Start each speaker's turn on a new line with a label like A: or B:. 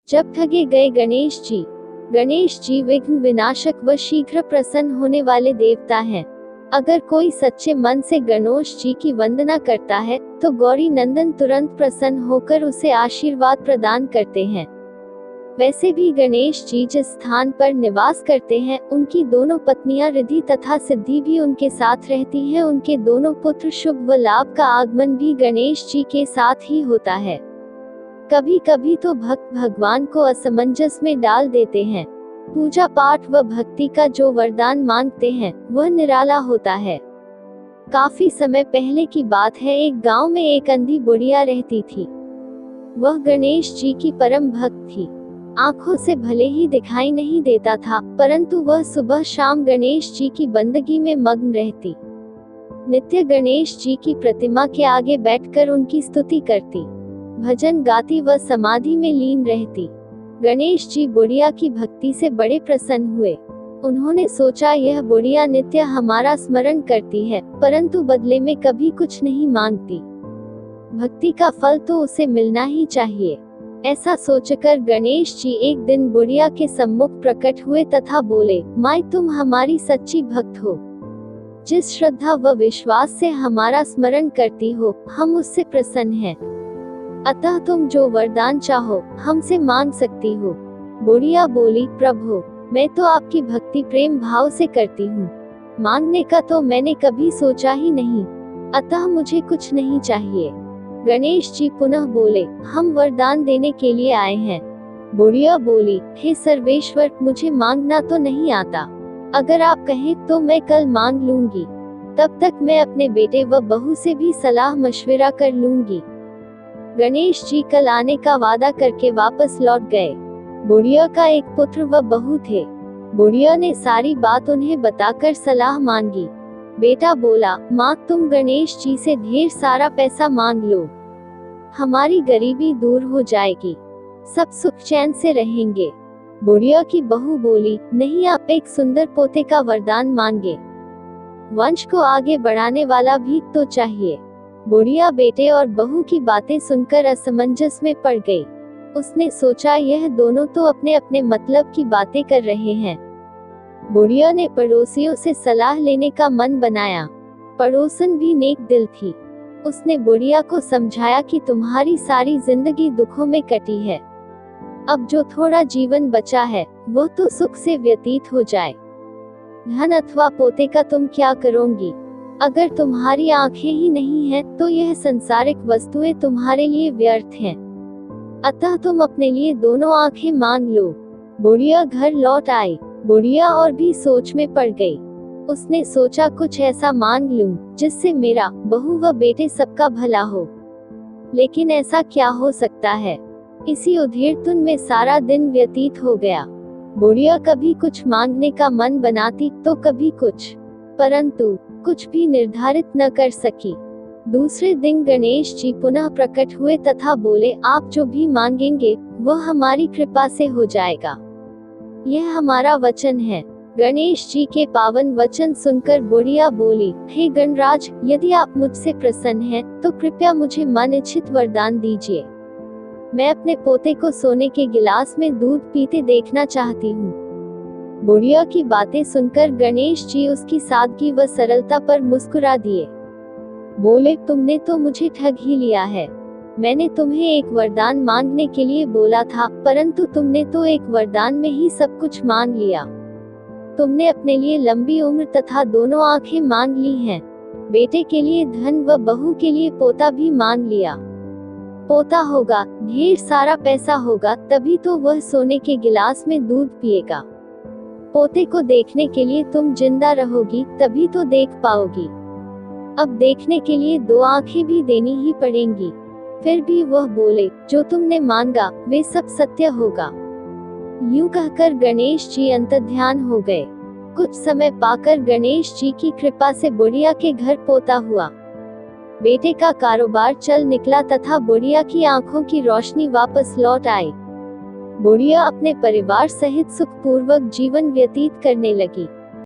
A: जब ठगे गए गणेश जी। गणेश जी विघ्न विनाशक व शीघ्र प्रसन्न होने वाले देवता हैं। अगर कोई सच्चे मन से गणेश जी की वंदना करता है तो गौरी नंदन तुरंत प्रसन्न होकर उसे आशीर्वाद प्रदान करते हैं। वैसे भी गणेश जी जिस स्थान पर निवास करते हैं उनकी दोनों पत्नियां रिद्धि तथा सिद्धि भी उनके साथ रहती हैं। उनके दोनों पुत्र शुभ व लाभ का आगमन भी गणेश जी के साथ ही होता है। कभी कभी तो भक्त भगवान को असमंजस में डाल देते हैं। पूजा पाठ व भक्ति का जो वरदान मांगते हैं वह निराला होता है। काफी समय पहले की बात है, एक गांव में एक अंधी बुढ़िया रहती थी। वह गणेश जी की परम भक्त थी। आंखों से भले ही दिखाई नहीं देता था, परंतु वह सुबह शाम गणेश जी की बंदगी में मग्न रहती। नित्य गणेश जी की प्रतिमा के आगे बैठकर उनकी स्तुति करती, भजन गाती व समाधि में लीन रहती। गणेश जी बुढ़िया की भक्ति से बड़े प्रसन्न हुए। उन्होंने सोचा, यह बुढ़िया नित्य हमारा स्मरण करती है, परंतु बदले में कभी कुछ नहीं मांगती। भक्ति का फल तो उसे मिलना ही चाहिए। ऐसा सोचकर गणेश जी एक दिन बुढ़िया के सम्मुख प्रकट हुए तथा बोले, माई तुम हमारी सच्ची भक्त हो। जिस श्रद्धा व विश्वास से हमारा स्मरण करती हो, हम उससे प्रसन्न हैं। अतः तुम जो वरदान चाहो हमसे मांग सकती हो। बुढ़िया बोली, प्रभु मैं तो आपकी भक्ति प्रेम भाव से करती हूँ, मांगने का तो मैंने कभी सोचा ही नहीं, अतः मुझे कुछ नहीं चाहिए। गणेश जी पुनः बोले, हम वरदान देने के लिए आए हैं। बुढ़िया बोली, हे सर्वेश्वर मुझे मांगना तो नहीं आता, अगर आप कहें तो मैं कल मांग लूंगी, तब तक मैं अपने बेटे व बहू से भी सलाह मशविरा कर लूंगी। गणेश जी कल आने का वादा करके वापस लौट गए। बुढ़िया का एक पुत्र व बहू थे। बुढ़िया ने सारी बात उन्हें बताकर सलाह मांगी। बेटा बोला, माँ तुम गणेश जी से ढेर सारा पैसा मांग लो, हमारी गरीबी दूर हो जाएगी, सब सुख चैन से रहेंगे। बुढ़िया की बहू बोली, नहीं आप एक सुंदर पोते का वरदान मांगे, वंश को आगे बढ़ाने वाला भी तो चाहिए। बुढ़िया बेटे और बहू की बातें सुनकर असमंजस में पड़ गई। उसने सोचा, यह दोनों तो अपने अपने मतलब की बातें कर रहे हैं। बुढ़िया ने पड़ोसियों से सलाह लेने का मन बनाया। पड़ोसन भी नेक दिल थी। उसने बुढ़िया को समझाया कि तुम्हारी सारी जिंदगी दुखों में कटी है, अब जो थोड़ा जीवन बचा है वो तो सुख से व्यतीत हो जाए। धन अथवा पोते का तुम क्या करोगी? अगर तुम्हारी आंखें ही नहीं हैं, तो यह संसारिक वस्तुएं तुम्हारे लिए व्यर्थ हैं। अतः तुम अपने लिए दोनों आंखें मांग लो। बुढ़िया घर लौट आई। बुढ़िया और भी सोच में पड़ गई। उसने सोचा, कुछ ऐसा मांग लूं जिससे मेरा, बहू व बेटे सबका भला हो। लेकिन ऐसा क्या हो सकता है? इसी उधेड़-धुन में सारा दिन व्यतीत हो गया। बुढ़िया कभी कुछ मांगने का मन बनाती तो कभी कुछ, परंतु कुछ भी निर्धारित न कर सकी। दूसरे दिन गणेश जी पुनः प्रकट हुए तथा बोले, आप जो भी मांगेंगे वह हमारी कृपा से हो जाएगा, यह हमारा वचन है। गणेश जी के पावन वचन सुनकर बुढ़िया बोली, हे गणराज, यदि आप मुझसे प्रसन्न हैं तो कृपया मुझे मन इच्छित वरदान दीजिए। मैं अपने पोते को सोने के गिलास में दूध पीते देखना चाहती हूँ। बुढ़िया की बातें सुनकर गणेश जी उसकी सादगी व सरलता पर मुस्कुरा दिए। बोले, तुमने तो मुझे ठग ही लिया है। मैंने तुम्हें एक वरदान मांगने के लिए बोला था, परंतु तुमने तो एक वरदान में ही सब कुछ मांग लिया। तुमने अपने लिए लंबी उम्र तथा दोनों आंखें मांग ली हैं। बेटे के लिए धन व बहू के लिए पोता भी मांग लिया। पोता होगा, ढेर सारा पैसा होगा, तभी तो वह सोने के गिलास में दूध पिएगा। पोते को देखने के लिए तुम जिंदा रहोगी, तभी तो देख पाओगी। अब देखने के लिए दो आंखें भी देनी ही पड़ेंगी। फिर भी वह बोले, जो तुमने मांगा वे सब सत्य होगा। यूं कहकर गणेश जी अंतर्ध्यान हो गए। कुछ समय पाकर गणेश जी की कृपा से बुढ़िया के घर पोता हुआ। बेटे का कारोबार चल निकला तथा बुढ़िया की आंखों की रोशनी वापस लौट आई। बुढ़िया अपने परिवार सहित सुखपूर्वक जीवन व्यतीत करने लगी।